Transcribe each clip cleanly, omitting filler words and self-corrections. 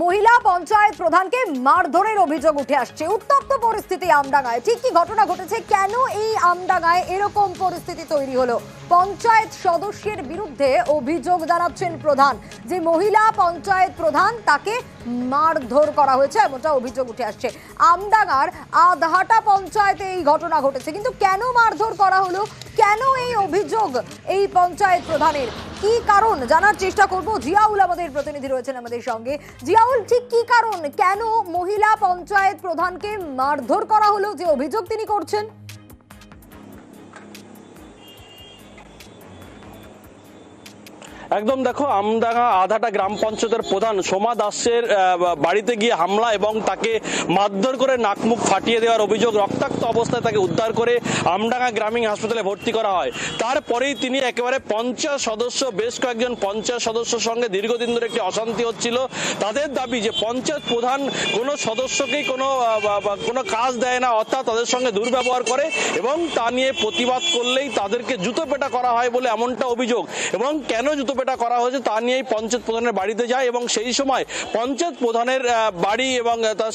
মহিলা পঞ্চায়েত প্রধানকে মারধরের অভিযোগ উঠে আসছে। উত্তপ্ত পরিস্থিতি আমডাঙ্গায়। ঠিক কি ঘটনা ঘটেছে, কেন এই আমডাঙ্গায় এরকম পরিস্থিতি তৈরি হলো? পঞ্চায়েত সদস্যের বিরুদ্ধে অভিযোগ জানাচ্ছেন প্রধান, যে মহিলা পঞ্চায়েত প্রধান তাকে মারধর করা হয়েছে, এমনটা অভিযোগ উঠে আসছে। আমডাঙ্গার আধহাটা পঞ্চায়েতে এই ঘটনা ঘটেছে, কিন্তু কেন মারধর করা হলো, কেন এই অভিযোগ এই পঞ্চায়েত প্রধানের, কি কারণ জানার চেষ্টা করব। জিয়াউল আমাদের প্রতিনিধি রয়েছেন আমাদের সঙ্গে। জিয়াউল, ঠিক কি কারণ, কেন মহিলা পঞ্চায়েত প্রধানকে মারধর করা হলো, যে অভিযোগ তিনি করছেন? একদম দেখো, আমডাঙ্গা আধাটা গ্রাম পঞ্চায়েতের প্রধান সোমা দাসের বাড়িতে গিয়ে হামলা এবং তাকে মারধর করে নাক মুখ ফাটিয়ে দেওয়ার অভিযোগ। রক্তাক্ত অবস্থায় তাকে উদ্ধার করে আমডাঙ্গা গ্রামীণ হাসপাতালে ভর্তি করা হয়। তারপরেই তিনি একেবারে পঞ্চায়েত সদস্য, বেশ কয়েকজন পঞ্চায়েত সদস্যের সঙ্গে দীর্ঘদিন ধরে একটি অশান্তি হচ্ছিল। তাদের দাবি যে পঞ্চায়েত প্রধান কোনো সদস্যকেই কোনো কাজ দেয় না, অর্থাৎ তাদের সঙ্গে দুর্ব্যবহার করে এবং তা নিয়ে প্রতিবাদ করলেই তাদেরকে জুতো পেটা করা হয় বলে এমনটা অভিযোগ। এবং কেন জুতো পেটা করা হয়েছে তা নিয়েই পঞ্চায়েত প্রধানের বাড়িতে যায় এবং সেই সময় পঞ্চায়েত প্রধানের বাড়ি এবং তার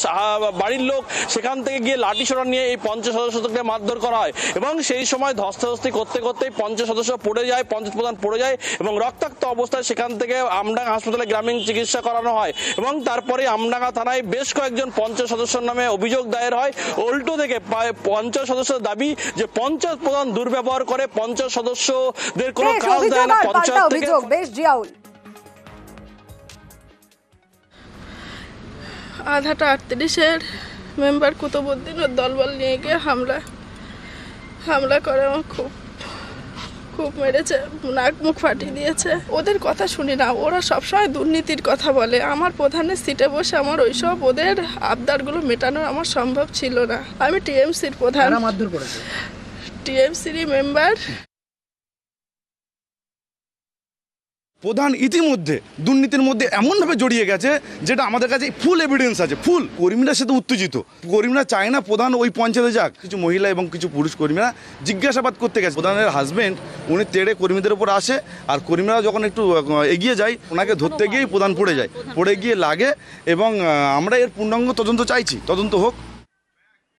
বাড়ির লোক সেখান থেকে গিয়ে লাঠিসোঁটা নিয়ে এই পঞ্চায়েত সদস্যকে মারধর করা হয় এবং সেই সময় ধস্তাধস্তি করতে করতেই পঞ্চায়েত সদস্য পড়ে যায়, পঞ্চায়েত প্রধান পড়ে যায় এবং রক্তাক্ত অবস্থায় সেখান থেকে আমডাঙ্গা হাসপাতালে গ্রামীণ চিকিৎসা করানো হয়। এবং তারপরে আমডাঙ্গা থানায় বেশ কয়েকজন পঞ্চায়েত সদস্যের নামে অভিযোগ দায়ের হয়। উল্টো থেকে পঞ্চায়েত সদস্যের দাবি যে পঞ্চায়েত প্রধান দুর্ব্যবহার করে, পঞ্চায়েত সদস্যদের কোনো কাজ দেয় না পঞ্চায়েত থেকে। বেশ জিয়াউল, আধাটা 38-এর মেম্বার কুতুবউদ্দিন ও দলবল নিয়ে গিয়ে হামলা করে আমার খুব মেরেছে, নাক মুখ ফাটিয়ে দিয়েছে। ওদের কথা শুনি না, ওরা সবসময় দুর্নীতির কথা বলে। আমার প্রধানের সিটে বসে আমার ওইসব ওদের আবদারগুলো মেটানো আমার সম্ভব ছিল না। আমি টিএমসির প্রধান, টিএমসির মেম্বার। প্রধান ইতিমধ্যে দুর্নীতির মধ্যে এমনভাবে জড়িয়ে গেছে যেটা আমাদের কাছে ফুল এভিডেন্স আছে। ফুল কর্মীরা সাথে উত্তেজিত, কর্মীরা চায় না প্রধান ওই পঞ্চায়েতে যাক। কিছু মহিলা এবং কিছু পুরুষ কর্মীরা জিজ্ঞাসাবাদ করতে গেছে। প্রধানের হাজবেন্ড উনি তেড়ে কর্মীদের উপর আসে, আর কর্মীরা যখন একটু এগিয়ে যায় ওনাকে ধরতে গিয়েই প্রধান পড়ে যায়, পড়ে গিয়ে লাগে এবং আমরা এর পূর্ণাঙ্গ তদন্ত চাইছি, তদন্ত হোক।